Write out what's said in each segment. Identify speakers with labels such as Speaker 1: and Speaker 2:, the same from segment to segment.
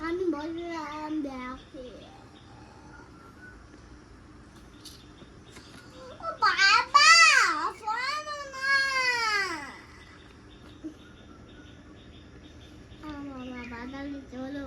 Speaker 1: আমি বললাম দেখে ও বাবা শোনো না বাবা তাহলে চলো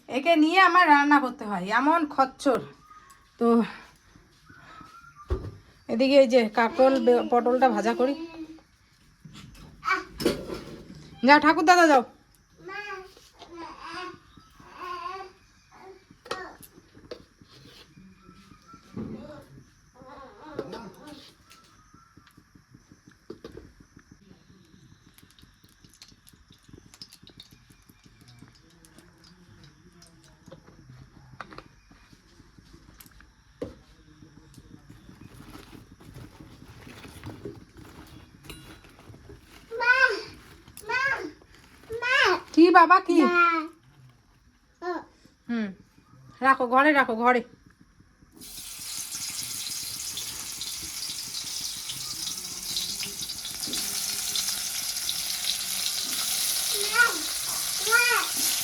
Speaker 2: একে নিয়ে আমার রান্না করতে হয়, এমন খচ্চর। তো এদিকে এই যে কাকরোল পটলটা ভাজা করি। যাও ঠাকুর দাদা যাও। কি বাবা কি? রাখো ঘরে, রাখো ঘরে।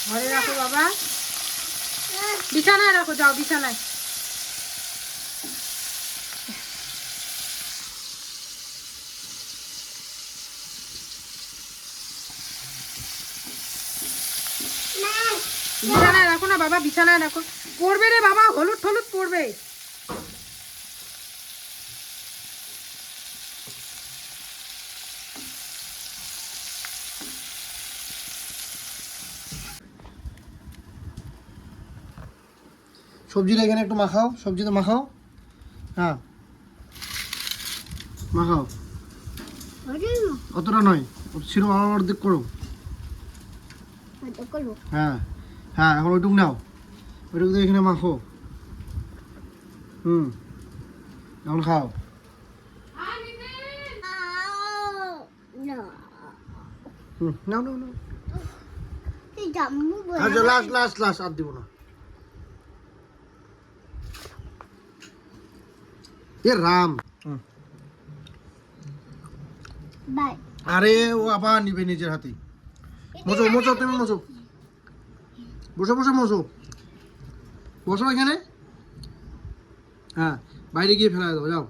Speaker 2: ঘরে রাখো বাবা, বিছানায় রাখো, যাও বিছানায়। বিছানায় রাখো না বাবা, বিছানায় রাখো। পড়বে রে বাবা, হলুদ হলুদ পড়বে।
Speaker 3: সবজিটা এখানে একটু মাখাও, সবজিটা মাখাও। হ্যাঁ মাখাও, অতটা নয়, সেরকম আমার অর্ধেক করো। হ্যাঁ হ্যাঁ, এখন ওইটুক নাও, ওইটুকু দিয়ে এখানে মাখো। এখন খাও। নাও নাও নাও। আচ্ছা লাস্ট লাস্ট লাস্ট, আর দিব না। এ রাম, আরে ও আবার নিবে নিজের হাতে। মোচো মোচো, তুমি মোচো, বসো বসো মোচো, বসো এখানে। হ্যাঁ বাইরে গিয়ে ফেলা দাও, যাও।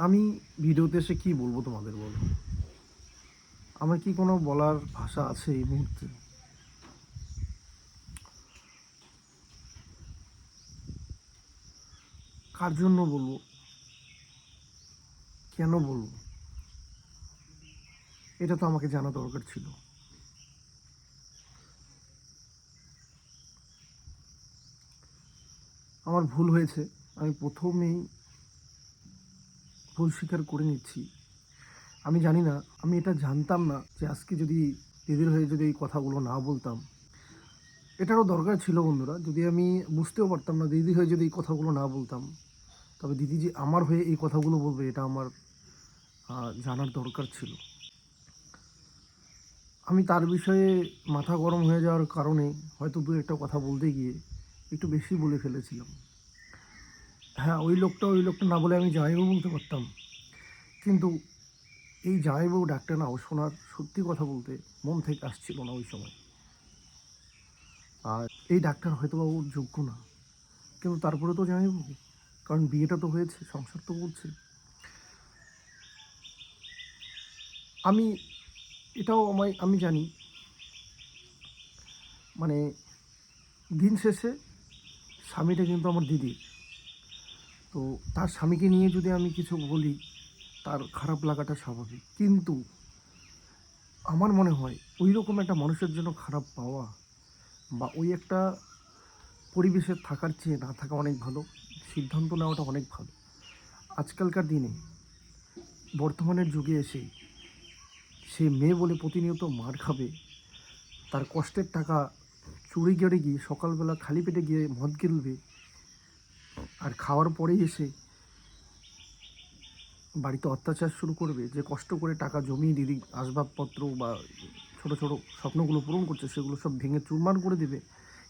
Speaker 3: আমি ভিডিওতে এসে কি বলবো তোমাদের, বলো? আমার কি কোনো বলার ভাষা আছে এই মুহূর্তে? কার জন্য বলবো, কেন বলবো, এটা তো আমাকে জানা দরকার ছিল। আমার ভুল হয়েছে, আমি প্রথমেই ভুল স্বীকার করে নিচ্ছি। আমি জানি না, আমি এটা জানতাম না যে আজকে যদি দিদির হয়ে যদি এই কথাগুলো না বলতাম, এটারও দরকার ছিল বন্ধুরা। যদি আমি বুঝতেও পারতাম না, দিদি হয়ে যদি এই কথাগুলো না বলতাম, তবে দিদি যে আমার হয়ে এই কথাগুলো বলবে এটা আমার জানার দরকার ছিল। আমি তার বিষয়ে মাথা গরম হয়ে যাওয়ার কারণে হয়তো দু একটা কথা বলতে গিয়ে একটু বেশি বলে ফেলেছিলাম। হ্যাঁ, ওই লোকটা না বলে আমি জামাইবাবু বলতে পারতাম, কিন্তু এই জামাইবাবু ডাকটা না ও শোনার, সত্যি কথা বলতে মন থেকে আসছিল না ওই সময়। আর এই ডাক্তার হয়তো বা ওর যোগ্য না, কিন্তু তারপরে তো জামাইবাবু, কারণ বিয়েটা তো হয়েছে, সংসার তো করছে। আমি এটাও আমি জানি, মানে দিন শেষে স্বামীটা কিন্তু আমার দিদি। তো তার স্বামীকে নিয়ে যদি আমি কিছু বলি, তার খারাপ লাগাটা স্বাভাবিক, কিন্তু আমার মনে হয় ওই রকম একটা মানুষের জন্য খারাপ পাওয়া বা ওই একটা পরিবেশে থাকার চেয়ে না থাকা অনেক ভালো, সিদ্ধান্ত নেওয়াটা অনেক ভালো। আজকালকার দিনে বর্তমানের যুগে এসে সে মেয়ে বলে প্রতিনিয়ত মার খাবে, তার কষ্টের টাকা চুরি করে গিয়ে সকালবেলা খালি পেটে গিয়ে মদ গিলবে, আর খাওয়ার পরেই এসে বাড়িতে অত্যাচার শুরু করবে। যে কষ্ট করে টাকা জমিয়ে দিদি আসবাবপত্র বা ছোট ছোট স্বপ্নগুলো পূরণ করছে, সেগুলো সব ভেঙে চুরমার করে দেবে।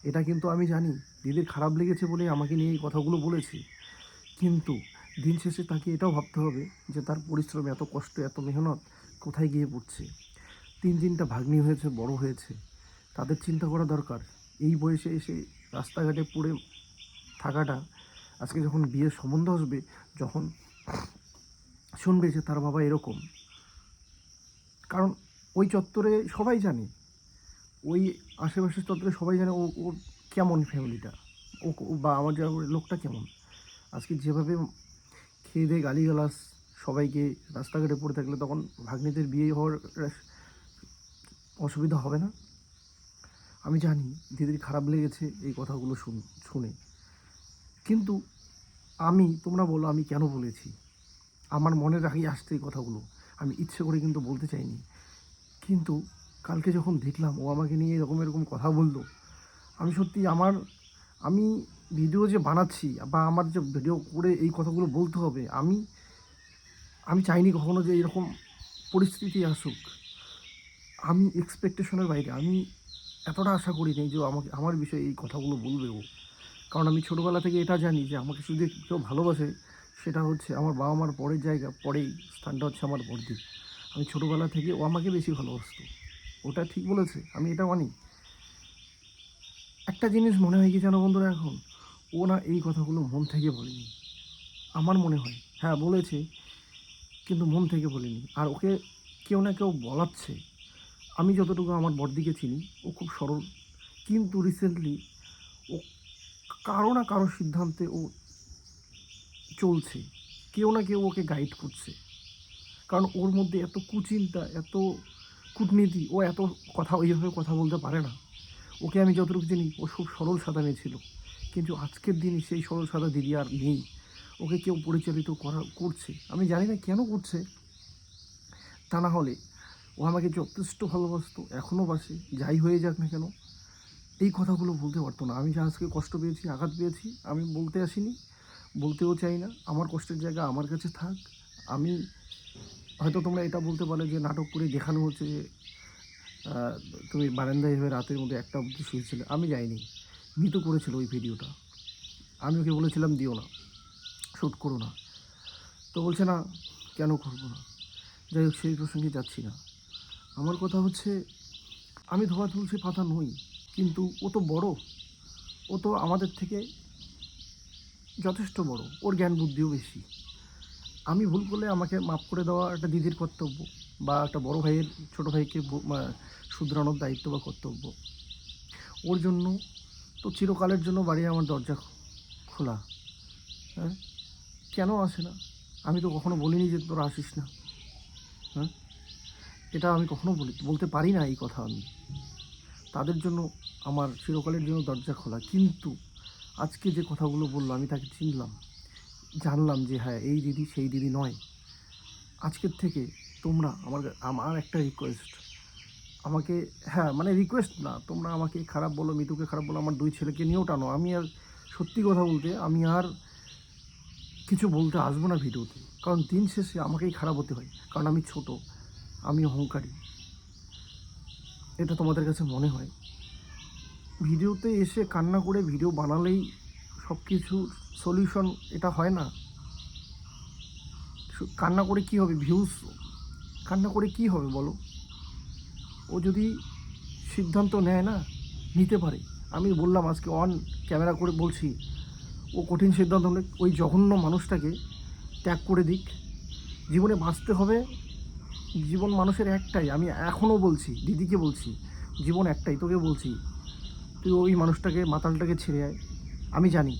Speaker 3: এটা কিন্তু আমি জানি দিদির খারাপ লেগেছে বলে আমাকে নিয়ে এই কথাগুলো বলেছি, কিন্তু দিন শেষে তাকে এটাও ভাবতে হবে যে তার পরিশ্রম, এত কষ্ট, এত মেহনত কোথায় গিয়ে পড়ছে। তিনটা ভাগ্নি হয়েছে, বড় হয়েছে, তাদের চিন্তা করা দরকার। এই বয়সে এসে রাস্তাঘাটে পড়ে থাকাটা, আজকে যখন বিয়ের সম্বন্ধ আসবে, যখন শুনবে যে তার বাবা এরকম, কারণ ওই চত্বরে সবাই জানে, ওই আশেপাশের চত্বরে সবাই জানে ওর কেমন ফ্যামিলিটা, বা আমার যা লোকটা কেমন। আজকে যেভাবে খেয়ে দিয়ে গালিগালাজ সবাইকে রাস্তাঘাটে পড়ে থাকলে, তখন ভাগ্নিদের বিয়ে হওয়ার অসুবিধা হবে না? আমি জানি দিদির খারাপ লেগেছে এই কথাগুলো শুনে, কিন্তু তোমরা বলো আমি কেন বলেছি? আমার মনে রাখি আসতে এই কথাগুলো, আমি ইচ্ছে করে কিন্তু বলতে চাইনি। কিন্তু কালকে যখন দেখলাম ও আমাকে নিয়ে এরকম কথা বললো, আমি সত্যি আমি ভিডিও যে বানাচ্ছি বা আমার যে ভিডিও করে এই কথাগুলো বলতে হবে, আমি চাইনি কখনো যে এরকম পরিস্থিতি আসুক। আমি এক্সপেকটেশনের বাইরে, আমি এতটা আশা করিনি যে আমার বিষয়ে এই কথাগুলো বলবে ও। কারণ আমি ছোটোবেলা থেকে এটা জানি যে আমাকে শুধু কেউ ভালোবাসে, সেটা হচ্ছে আমার বাবা মার পরের জায়গা, পরেই স্থানটা হচ্ছে আমার বর্দি। আমি ছোটোবেলা থেকে ও আমাকে বেশি ভালোবাসতো, ওটা ঠিক বলেছে, আমি এটা মানি। একটা জিনিস মনে হয় কি জানো বন্ধুরা, এখন ও না এই কথাগুলো মন থেকে বলেনি, আমার মনে হয়। হ্যাঁ বলেছে, কিন্তু মন থেকে বলেনি, আর ওকে কেউ না কেউ বলাচ্ছে। আমি যতটুকু আমার বড়দিকে চিনি, ও খুব সরল, কিন্তু রিসেন্টলি ও কারো না কারো সিদ্ধান্তে ও চলছে, কেউ না কেউ ওকে গাইড করছে। কারণ ওর মধ্যে এত কুচিন্তা, এত কূটনীতি, ও এত কথা ওইভাবে কথা বলতে পারে না। ওকে আমি যতটুকু জানি ও খুব সরল সাদা মেয়ে ছিল, কিন্তু আজকের দিনে সেই সরল সাদা দিদি আর নেই। ওকে কেউ পরিচালিত করছে, আমি জানি না কেন করছে। তা না হলে ও আমাকে যথেষ্ট ভালোবাসতো, এখনও বাসে, যাই হয়ে যাক না কেন এই কথাগুলো বলতে পারতো না। আমি যে আজকে কষ্ট পেয়েছি, আঘাত পেয়েছি, আমি বলতে আসিনি, বলতেও চাই না। আমার কষ্টের জায়গা আমার কাছে থাক। আমি হয়তো তোমরা এটা বলতে পারো যে নাটক করে দেখানো হচ্ছে যে তুমি বারান্দায় হয়ে রাতের মধ্যে একটা অবধি শুয়েছিলে। আমি যাইনি, মিতু করেছিল ওই ভিডিওটা, আমি ওকে বলেছিলাম দিও না, শ্যুট করো না, তো বলছে না কেন করবো না। যাই হোক, সেই প্রসঙ্গে যাচ্ছি না। আমার কথা হচ্ছে, আমি ধোয়া তুলসী পাতা নই, কিন্তু ও তো বড়, ও তো আমাদের থেকে যথেষ্ট বড়, ওর জ্ঞান বুদ্ধিও বেশি। আমি ভুল করলে আমাকে মাফ করে দেওয়া একটা দিদির কর্তব্য, বা একটা বড় ভাইয়ের ছোটো ভাইকে শুধরানোর দায়িত্ব বা কর্তব্য। ওর জন্য তো চিরকালের জন্য বাড়ি আমার দরজা খোলা। হ্যাঁ, কেন আসে না? আমি তো কখনো বলিনি যে তোরা আসিস না। হ্যাঁ, এটা আমি কখনো বলতে পারি না এই কথা। আমি তাদের জন্য আমার চিরকালের জন্য দরজা খোলা। কিন্তু আজকে যে কথাগুলো বললো আমি তাকে চিনলাম, জানলাম যে হ্যাঁ এই দিদি সেই দিদি নয়। আজকের থেকে তোমরা আমার একটা রিকোয়েস্ট, আমাকে, হ্যাঁ মানে রিকোয়েস্ট না, তোমরা আমাকে খারাপ বলো, মিতুকে খারাপ বলো, আমার 2 ছেলেকে নিয়েও টানো, আমি আর সত্যি কথা বলতে আমি আর কিছু বলতে আসবো না ভিডিওতে। কারণ দিন শেষে আমাকেই খারাপ হতে হয়, কারণ আমি ছোট, আমি অহংকারী, এটা তোমাদের কাছে মনে হয়। ভিডিওতে এসে কান্না করে ভিডিও বানালেই সব কিছু সলিউশন এটা হয় না। কান্না করে কি হবে? ভিউজ কান্না করে কি হবে বলো? ও যদি সিদ্ধান্ত নেয় না, নিতে পারে। আমি বললাম আজকে অন ক্যামেরা করে বলছি, ও কঠিন সিদ্ধান্ত হলে ওই জঘন্য মানুষটাকে ত্যাগ করে দিক। জীবনে বাঁচতে হবে, জীবন মানুষের একটাই। আমি এখনও বলছি, দিদিকে বলছি, জীবন একটাই। তোকে বলছি, তুই ওই মানুষটাকে, মাতালটাকে ছেড়ে আয়। আমি জানি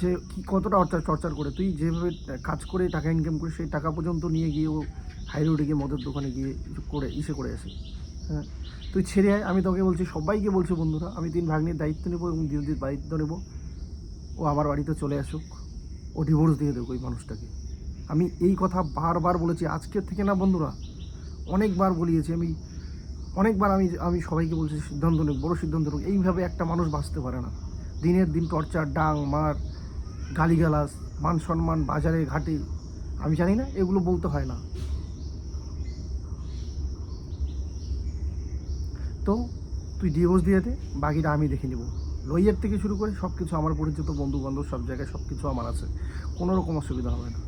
Speaker 3: যে কি কতটা চর্চার করে তুই যেভাবে কাজ করে টাকা ইনকাম করে সেই টাকা পর্যন্ত নিয়ে গিয়ে ও হাই রোডে গিয়ে মদের দোকানে গিয়ে করে আসে। হ্যাঁ, তুই ছেড়ে আয়। আমি তোকে বলছি, সবাইকে বলছি বন্ধুরা, আমি 3 ভাগ্নির দায়িত্ব নেবো এবং দিদির দায়িত্ব নেবো। ও আমার বাড়িতে চলে আসুক, ও ডিভোর্স দিয়ে দেবো ওই মানুষটাকে। আমি এই কথা বারবার বলেছি, আজকের থেকে না বন্ধুরা, অনেকবার বলিয়েছি আমি, অনেকবার আমি সবাইকে বলছি সিদ্ধান্ত নেব, বড়ো সিদ্ধান্ত নেব। এইভাবে একটা মানুষ বাঁচতে পারে না। দিনের দিন টর্চার, ডাং মার, গালিগালাজ, মান সম্মান বাজারে ঘাটে, আমি জানি না, এগুলো বলতে হয় না। তো তুই ডিভোর্স দিয়ে দে, বাকিটা আমি দেখে নেব। লইয়ের থেকে শুরু করে সব কিছু আমার পরিচিত, বন্ধু বান্ধব, সব জায়গায় সব কিছু আমার আছে, কোনো রকম অসুবিধা হবে না।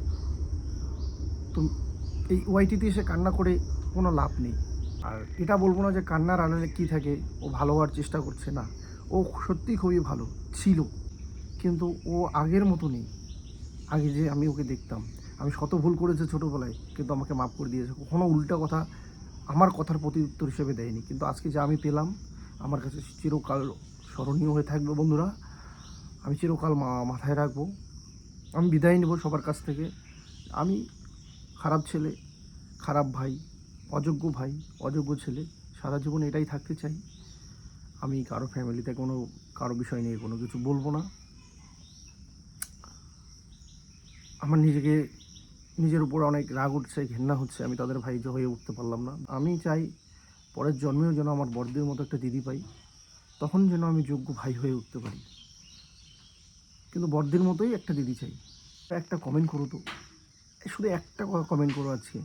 Speaker 3: তো এই ওয়াইটিতে এসে কান্না করে কোনো লাভ নেই। আর এটা বলবো না যে কান্নার আড়ালে কী থাকে, ও ভালো হওয়ার চেষ্টা করছে না। ও সত্যিই খুবই ভালো ছিল, কিন্তু ও আগের মতো নেই। আগে যে আমি ওকে দেখতাম, আমি শত ভুল করেছে ছোটোবেলায়, কিন্তু আমাকে মাফ করে দিয়েছে, কখনো উল্টা কথা আমার কথার প্রতি উত্তর হিসেবে দেয়নি। কিন্তু আজকে যা আমি পেলাম, আমার কাছে চিরকাল স্মরণীয় হয়ে থাকবে বন্ধুরা। আমি চিরকাল মাথায় রাখবো। আমি বিদায় নেব সবার কাছ থেকে। আমি খারাপ ছেলে, খারাপ ভাই, অযোগ্য ছেলে, সারা জীবন এটাই থাকতে চাই। আমি কারো ফ্যামিলিতে কারো বিষয় নিয়ে কোনো কিছু বলবো না। আমার নিজের উপর অনেক রাগ উঠছে, ঘেন্না হচ্ছে, আমি তাদের ভাই হয়ে উঠতে পারলাম না। আমি চাই পরের জন্মেও যেন আমার বড়দের মতো একটা দিদি পাই, তখন যেন আমি যোগ্য ভাই হয়ে উঠতে পারি। কিন্তু বড়দের মতোই একটা দিদি চাই। একটা কমেন্ট করো তো, শুধু একটা কমেন্ট করো আজকে।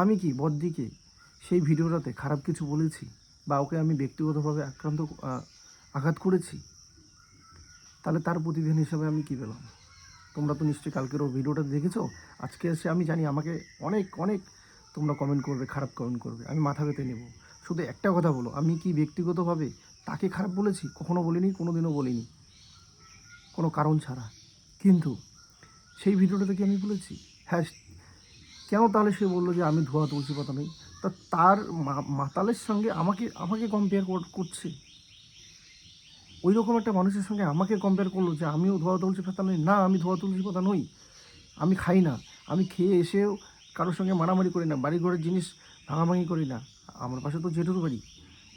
Speaker 3: আমি কি বড়দিকে সেই ভিডিওটাতে খারাপ কিছু বলেছি, বা ওকে আমি ব্যক্তিগতভাবে আঘাত করেছি? তাহলে তার প্রতিদিন হিসাবে আমি কী পেলাম? তোমরা তো নিশ্চয়ই কালকের ও ভিডিওটা দেখেছো। আজকে এসে আমি জানি আমাকে অনেক অনেক তোমরা কমেন্ট করবে, খারাপ কমেন্ট করবে, আমি মাথা পেতে নেব। শুধু একটা কথা বলো, আমি কি ব্যক্তিগতভাবে তাকে খারাপ বলেছি? কখনো বলিনি, কোনো দিনও বলিনি, কোনো কারণ ছাড়া। কিন্তু সেই ভিডিওটাতে কি আমি বলেছি? হ্যাঁ, কেন তাহলে সে বললো যে আমি ধোয়া তুলসী পাতা নেই? তার মাতালের সঙ্গে আমাকে কম্পেয়ার করছে। ওই রকম একটা মানুষের সঙ্গে আমাকে কম্পেয়ার করলো যে আমিও ধোয়া তুলসী পাতা নই। না, আমি ধোয়া তুলসী পাতা নই। আমি খাই না, আমি খেয়ে এসেও কারোর সঙ্গে মারামারি করি না, বাড়ি ঘরের জিনিস ভাঙাভাঙি করি না। আমার পাশে তো জেঠুর বাড়ি।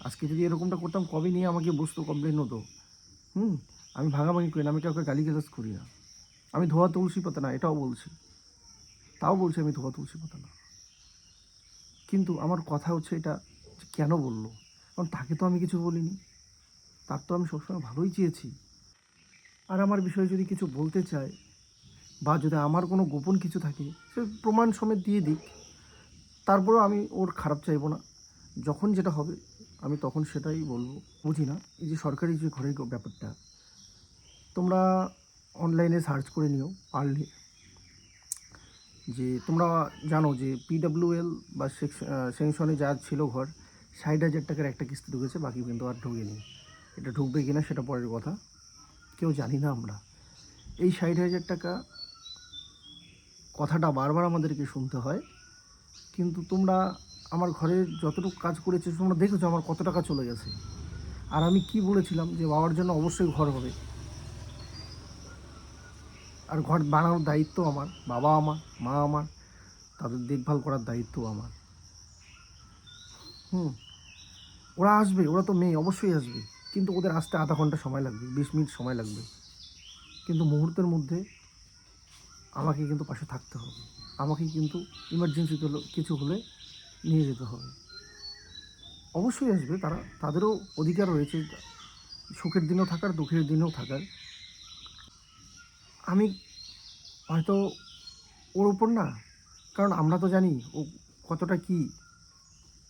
Speaker 3: আজকে যদি এরকমটা করতাম, কবে নিয়ে আমাকে বসতো, কমপ্লেন হতো। আমি ভাঙাভাঙি করি না, আমি কাউকে গালিগালাজ করি না। আমি ধোয়া তুলসী পাতা না, এটাও বলছি, তাও বলছি আমি ধোয়া তুলসী পাতা না। কিন্তু আমার কথা হচ্ছে এটা, কেন বললো? কারণ তাকে তো আমি কিছু বলিনি, তার তো আমি সবসময় ভালোই চেয়েছি। আর আমার বিষয়ে যদি কিছু বলতে চায়, বা যদি আমার কোনো গোপন কিছু থাকে, সে প্রমাণ সমেত দিয়ে দিক। তারপরেও আমি ওর খারাপ চাইবো না। যখন যেটা হবে আমি তখন সেটাই বলবো। বুঝি না এই যে সরকারি যে ঘরের ব্যাপারটা, তোমরা অনলাইনে সার্চ করে নিও পারলে, যে তোমরা জানো যে PWL বা সেকশনে যা ছিল ঘর, 60,000 টাকার একটা কিস্তি ঢুকেছে, বাকি কিন্তু আর ঢুকেনি। এটা ঢুকবে কিনা সেটা পরের কথা, কেউ জানি না আমরা। এই 60,000 টাকা কথাটা বারবার আমাদেরকে শুনতে হয়। কিন্তু তোমরা আমার ঘরে যতটুকু কাজ করেছো তোমরা দেখেছো আমার কত টাকা চলে গেছে। আর আমি কি বলেছিলাম যে বাবার জন্য অবশ্যই ঘর হবে, আর ঘর বানানোর দায়িত্ব আমার, বাবা আমার, মা আমার, তাদের দেখভাল করার দায়িত্ব আমার। ওরা আসবে, ওরা তো মেয়ে, অবশ্যই আসবে, কিন্তু ওদের আসতে আধা ঘন্টা সময় লাগবে, 20 মিনিট সময় লাগবে, কিন্তু মুহূর্তের মধ্যে আমাকে কিন্তু পাশে থাকতে হবে। আমাকে কিন্তু ইমার্জেন্সি কিছু হলে নিয়ে যেতে হবে। অবশ্যই আসবে তারা, তাদেরও অধিকার রয়েছে সুখের দিনেও থাকার, দুঃখের দিনেও থাকার। আমি হয়তো ওর উপর না, কারণ আমরা তো জানি ও কতটা কি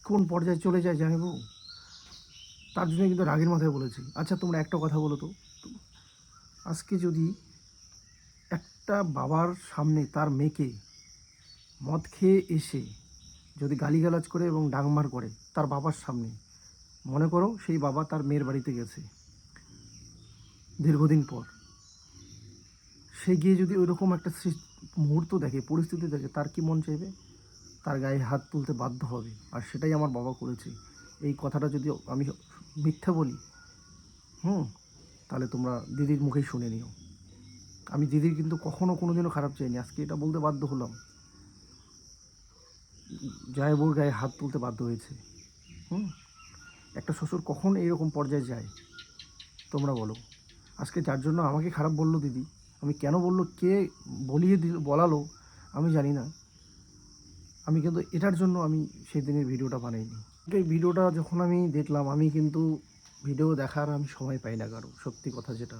Speaker 3: কোন পর্যায়ে চলে যায় জানিবো, তার জন্য কিন্তু রাগের মাথায় বলেছি। আচ্ছা তোমরা একটা কথা বলো তো, আজকে যদি একটা বাবার সামনে তার মেয়েকে মদ খেয়ে এসে যদি গালিগালাজ করে এবং ডাংমার করে তার বাবার সামনে, মনে করো সেই বাবা তার মেয়ের বাড়িতে গেছে দীর্ঘদিন পর, সে গিয়ে যদি ওইরকম একটা মুহূর্ত দেখে, পরিস্থিতি দেখে, তার কি মন চাইবে? তার গায়ে হাত তুলতে বাধ্য হবে। আর সেটাই আমার বাবা করেছে। এই কথাটা যদি আমি মিথ্যা বলি তাহলে তোমরা দিদির মুখেই শুনে নিও। আমি দিদির কিন্তু কখনো কোনোদিনও খারাপ চাইনি, আজকে এটা বলতে বাধ্য হলাম। জায়বুর গায়ে হাত তুলতে বাধ্য হয়েছে। একটা শ্বশুর কখন এইরকম পর্যায়ে যায় তোমরা বলো? আজকে যার জন্য আমাকে খারাপ বললো দিদি, আমি কেন বললো, কে বলিয়ে দিল, বলালো আমি জানি না। আমি কিন্তু এটার জন্য আমি সেই দিনের ভিডিওটা বানাইনি। এই ভিডিওটা যখন আমি দেখলাম, আমি কিন্তু ভিডিও দেখার আমি সময় পাই না কারো, সত্যি কথা যেটা।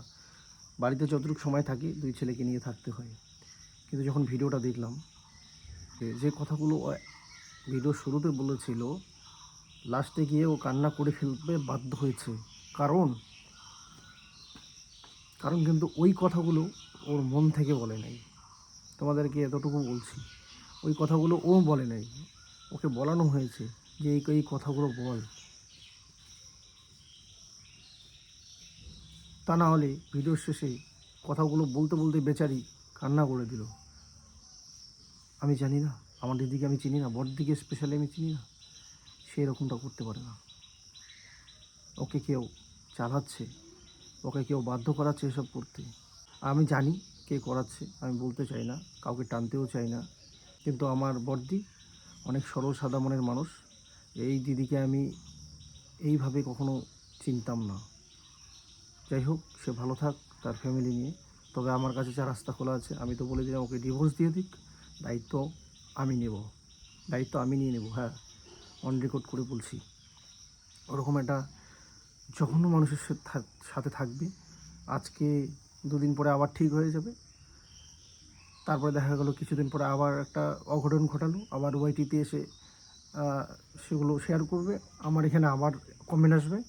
Speaker 3: বাড়িতে যতটুকু সময় থাকি 2 ছেলেকে নিয়ে থাকতে হয়। কিন্তু যখন ভিডিওটা দেখলাম, যে কথাগুলো ভিডিও শুরুতে বলেছিল, লাস্টে গিয়ে ও কান্না করে ফেলতে বাধ্য হয়েছে। কারণ কিন্তু ওই কথাগুলো ওর মন থেকে বলে নাই। তোমাদেরকে এতটুকু বলছি, ওই কথাগুলো ও বলে নাই, ওকে বলানো হয়েছে যে এই কথাগুলো বল। তা না হলে ভিডিওর শেষে কথাগুলো বলতে বলতে বেচারি কান্না করে দিল। আমি জানি না, আমার দিদিকে আমি চিনি না, বড়দিকে স্পেশালি আমি চিনি না, সে এরকমটা করতে পারে না। ওকে কেউ চালাচ্ছে, ওকে কেউ বাধ্য করাচ্ছে এসব করতে। আমি জানি কে করাচ্ছে, আমি বলতে চাই না, কাউকে টানতেও চাই না। কিন্তু আমার বড়দি অনেক সরল সাদা মনের মানুষ। এই দিদিকে আমি এইভাবে কখনো চিনতাম না। যাই হোক, সে ভালো থাক তার ফ্যামিলি নিয়ে। তবে আমার কাছে যা রাস্তা খোলা আছে, আমি তো বলে দিলাম ওকে ডিভোর্স দিয়ে দিক, দায়িত্ব আমি নেব, দায়িত্ব আমি নিয়ে নেব। হ্যাঁ, অন রেকর্ড করে বলছি। ওরকম একটা জঘন্য মানুষের সাথে থাকবে, আজকে 2 দিন পরে আবার ঠিক হয়ে যাবে, তারপরে দেখা গেল কিছুদিন পরে আবার একটা অঘটন ঘটালো, আবার ওয়াইটিতে এসে সেগুলো শেয়ার করবে, আমার এখানে আবার কমেন্ট আসবে,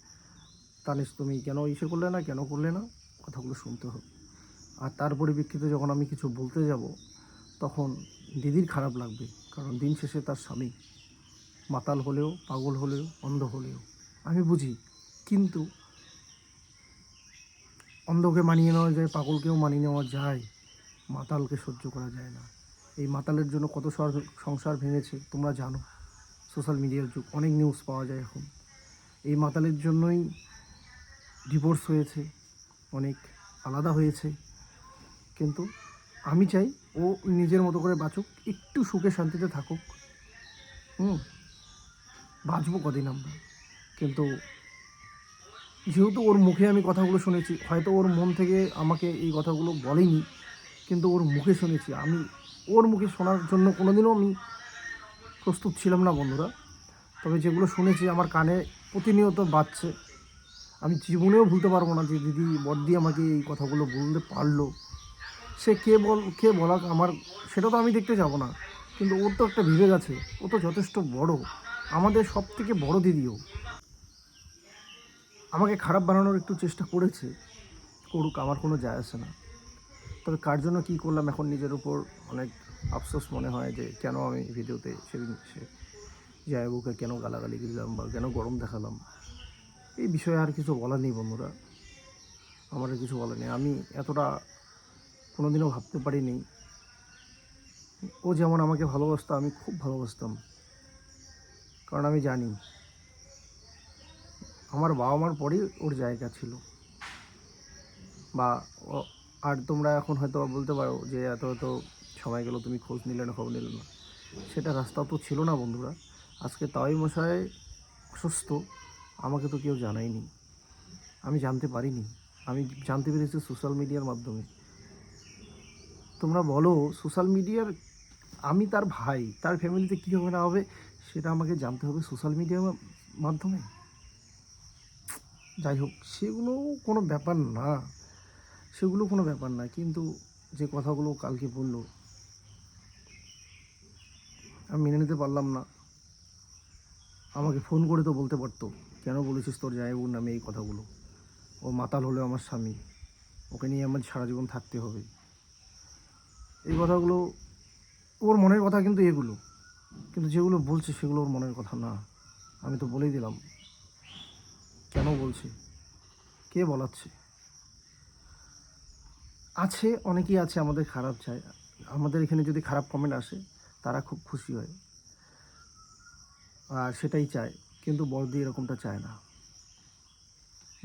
Speaker 3: তানিশ তুমি কেন করলে না, কেন করলে না, কথাগুলো শুনতে হবে। আর তার পরিপ্রেক্ষিতে যখন আমি কিছু বলতে যাব, তখন দিদির খারাপ লাগবে, কারণ দিন শেষে তার স্বামী মাতাল হলেও, পাগল হলেও, অন্ধ হলেও আমি বুঝি, কিন্তু অন্ধকে মানিয়ে নেওয়া যায়, পাগলকেও মানিয়ে নেওয়া যায়, মাতালকে সহ্য করা যায় না। এই মাতালের জন্য কত সংসার ভেঙেছে তোমরা জানো। সোশ্যাল মিডিয়ার যুগ, অনেক নিউজ পাওয়া যায় এখন। এই মাতালের জন্যই ডিভোর্স হয়েছে, অনেক আলাদা হয়েছে। কিন্তু আমি চাই ও নিজের মতো করে বাঁচুক, একটু সুখে শান্তিতে থাকুক। বাঁচবো কদিন আমরা, কিন্তু যেহেতু ওর মুখে আমি কথাগুলো শুনেছি, হয়তো ওর মন থেকে আমাকে এই কথাগুলো বলেনি, কিন্তু ওর মুখে শুনেছি। আমি ওর মুখে শোনার জন্য কোনোদিনও আমি প্রস্তুত ছিলাম না বন্ধুরা। তবে যেগুলো শুনেছি আমার কানে প্রতিনিয়ত বাজছে। আমি জীবনেও ভুলতে পারবো না যে দিদি বড়দি আমাকে এই কথাগুলো বলতে পারলো। সে কে বলাক আমার, সেটা তো আমি দেখতে যাব না, কিন্তু ওর তো একটা বিবেক আছে, ও তো যথেষ্ট বড়, আমাদের সব থেকে বড় দিদিও। আমাকে খারাপ বানানোর একটু চেষ্টা করেছে, করুক, আমার কোনো যায় আসে না। তবে কার জন্য কী করলাম এখন নিজের উপর অনেক আফসোস মনে হয়, যে কেন আমি ভিডিওতে সেদিন সে জায়বুকে কেন গালাগালি দিলাম বা কেন গরম দেখালাম। এই বিষয়ে আর কিছু বলার নেই বন্ধুরা, আমার আর কিছু বলার নেই। আমি এতটা কোনোদিনও ভাবতে পারিনি ও যেমন আমাকে ভালোবাসতো আমি খুব ভালোবাসতাম, কারণ আমি জানি আমার বাবা মার পরেই ওর জায়গা ছিল। বা আর তোমরা এখন হয়তো বলতে পারো যে এত এত সময় গেল তুমি খোঁজ নিলে না, খবর নিলে না, সেটা রাস্তা তো ছিল না বন্ধুরা। আজকে তাই মশাই অসুস্থ, আমাকে তো কেউ জানায়নি, আমি জানতে পারিনি, আমি জানতে পেরেছি সোশ্যাল মিডিয়ার মাধ্যমে। তোমরা বলো সোশ্যাল মিডিয়ার, আমি তার ভাই, তার ফ্যামিলিতে কী হবে না হবে সেটা আমাকে জানতে হবে সোশ্যাল মিডিয়ার মাধ্যমে? যাই হোক, সেগুলো কোনো ব্যাপার না, সেগুলো কোনো ব্যাপার না। কিন্তু যে কথাগুলো কালকে বললো আমি মেনে নিতে পারলাম না। আমাকে ফোন করে তো বলতে পারতো, কেন বলেছিস তোর জামাইবাবুর নামে এই কথাগুলো? ও মাতাল হলেও আমার স্বামী, ওকে নিয়ে আমার সারা জীবন থাকতে হবে। এই কথাগুলো ওর মনের কথা, কিন্তু এগুলো কিন্তু যেগুলো বলছে সেগুলো ওর মনের কথা না। আমি তো বলেই দিলাম কেন বলছে, কে বলাচ্ছে। আছে অনেকেই আছে আমাদের খারাপ চায়, আমাদের এখানে যদি খারাপ কমেন্ট আসে তারা খুব খুশি হয় আর সেটাই চায়, কিন্তু বড়দি এরকমটা চায় না।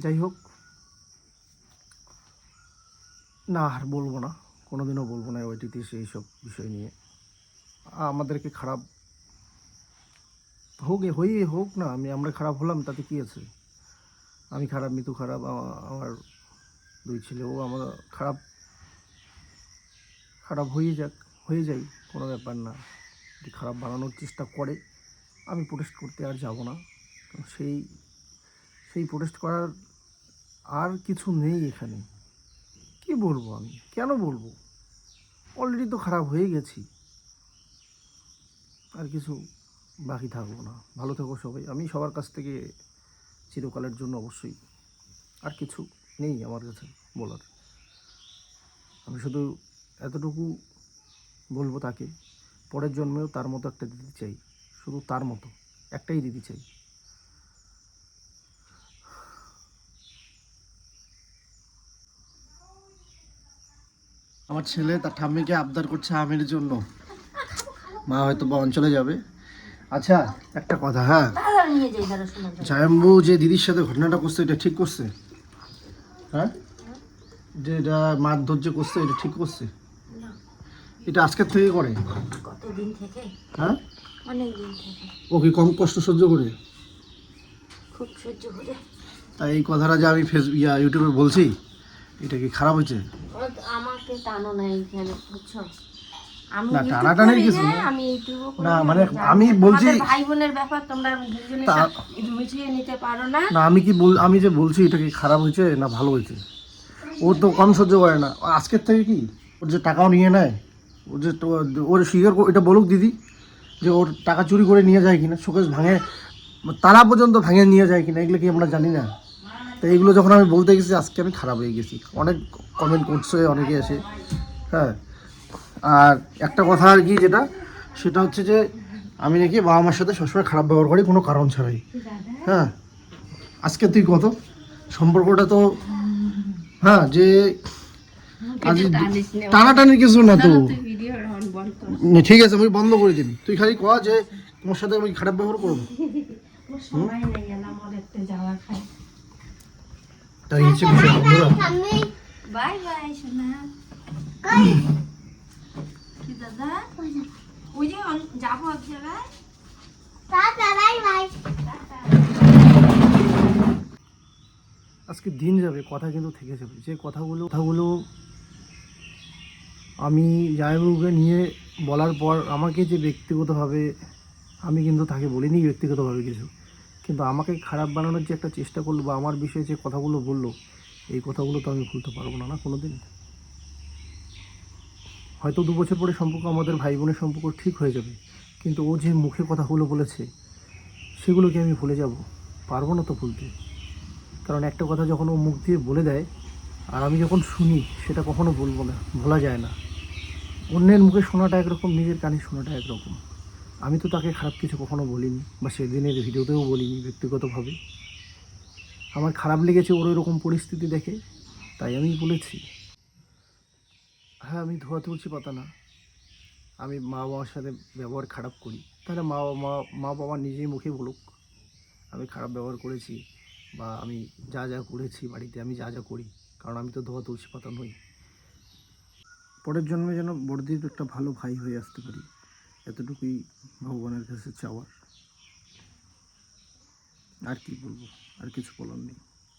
Speaker 3: যাই হোক, না আর বলবো না, কোনোদিনও বলবো না ওইটিতে সেই সব বিষয় নিয়ে। আমাদেরকে খারাপ হোক না, আমরা খারাপ হলাম তাতে কী আছে? আমি খারাপ, মিতু খারাপ, আমার দুই ছেলেও আমরা খারাপ, খারাপ হয়ে যাই, কোনো ব্যাপার না। যদি খারাপ বানানোর চেষ্টা করে আমি প্রোটেস্ট করতে আর যাব না, কারণ সেই প্রোটেস্ট করার আর কিছু নেই এখানে। কি বলবো আমি, কেন বলবো? অলরেডি তো খারাপ হয়ে গেছি, আর কিছু বাকি থাকবো না। ভালো থেকো সবাই, আমি সবার কাছ থেকে চিরকালের জন্য অবশ্যই, আর কিছু নেই আমার কাছে বলার। আমি শুধু এতটুকু বলবো, তাকে পরের জন্মেও তার মতো একটা দিদি চাই, শুধু তার মতো একটাই দিদি চাই। আমার ছেলে তার ঠাম্মিকে আবদার করছে আমের জন্য, মা হয়তো বা অঞ্চলে যাবে। আচ্ছা একটা কথা, হ্যাঁ, জায়াম্বু যে দিদির সাথে ঘটনাটা করছে এটা ঠিক করছে? হ্যাঁ, যে এটা মারধর যে করছে এটা ঠিক করছে? এটা আজকের থেকে করে?
Speaker 2: কতদিন থেকে?
Speaker 3: হ্যাঁ,
Speaker 2: অনেক দিন থেকে।
Speaker 3: ও কি কম কষ্ট সহ্য করে?
Speaker 2: খুব সহ্য করে।
Speaker 3: তাই এই কথাটা যে আমি ইউটিউবে বলছি, এটা কি খারাপ হয়েছে?
Speaker 2: আমাকে টানো না এইখানে, বুঝছো? আমি
Speaker 3: না, টানাটানির কিছু না।
Speaker 2: আমি ইউটিউব
Speaker 3: না মানে আমি বলছি
Speaker 2: ভাই বোনের ব্যাপার, তোমরা দুজনে মিশিয়ে নিতে পারো না।
Speaker 3: না, আমি যে বলছি এটা কি খারাপ হয়েছে না ভালো হয়েছে? ও তো কম সহ্য করে না, আজকের থেকে কি ওর যে টাকাও নিয়ে নেয়, ওর যে ওর স্বীকার এটা বলুক দিদি, যে ওর টাকা চুরি করে নিয়ে যায় কিনা, শোকেস ভাঙে, তারা পর্যন্ত ভাঙে নিয়ে যায় কিনা, এগুলো কি আমরা জানি না? তো এইগুলো যখন আমি বলতে গেছি আজকে আমি খারাপ হয়ে গেছি, অনেক কমেন্ট করছে অনেকে এসে। হ্যাঁ, আর একটা কথা আর কি, সেটা হচ্ছে যে আমি নাকি বাবা মার সাথে সবসময় খারাপ ব্যবহার করি কোনো কারণ ছাড়াই। হ্যাঁ, আজকে তুই কত সম্পর্কটা তো, হ্যাঁ, যে আজ টানাটানির কিছু না তো, ঠিক আছে আমি বন্ধ করে দিন, তুই খালি কয়া যে তোমার সাথে আমি খারাপ ব্যবহার করবো, তাই হচ্ছে বিষয় বন্ধুরা।
Speaker 2: বাই বাই সোনা। কি দাদা? ওই যে যাবো এক জায়গায়।
Speaker 1: Tata, bye bye.
Speaker 3: আজকে দিন যাবে, কথা কিন্তু থেকে যাবে। যে কথাগুলো আমি জামাইবাবুকে নিয়ে বলার পর আমাকে যে ব্যক্তিগতভাবে, আমি কিন্তু তাকে বলিনি ব্যক্তিগতভাবে কিছু, কিন্তু আমাকে খারাপ বানানোর যে একটা চেষ্টা করলো বা আমার বিষয়ে যে কথাগুলো বললো, এই কথাগুলো তো আমি ভুলতে পারবো না কোনো দিন। হয়তো 2 বছর পরে সম্পর্ক, আমাদের ভাই বোনের সম্পর্ক ঠিক হয়ে যাবে, কিন্তু ও যে মুখে কথাগুলো বলেছে সেগুলোকে আমি ভুলে যাব? পারবো না তো ভুলতে। কারণ একটা কথা যখন ও মুখ দিয়ে বলে দেয় আর আমি যখন শুনি, সেটা কখনো বলবো না, ভোলা যায় না। অন্যের মুখে শোনাটা একরকম, নিজের কানে শোনাটা একরকম। আমি তো তাকে খারাপ কিছু কখনো বলিনি, বা সেদিনের ভিডিওতেও বলিনি ব্যক্তিগতভাবে। আমার খারাপ লেগেছে ওর এরকম পরিস্থিতি দেখে, তাই আমি বলেছি। হ্যাঁ, আমি ধোয়া তুলসী পাতা না, আমি মা বাবার সাথে ব্যবহার খারাপ করি, তাহলে মা বাবা নিজেই মুখে বলুক আমি খারাপ ব্যবহার করেছি বা আমি যা যা করেছি বাড়িতে, আমি যা যা করি, কারণ আমি তো ধোয়া তুলসী পাতা নই। পরের জন্মে যেন বড়দির একটা ভালো ভাই হয়ে আসতে পারি, এতটুকুই ভগবানের কাছে চাওয়ার। আর কি বলবো, আর কিছু বলার নেই।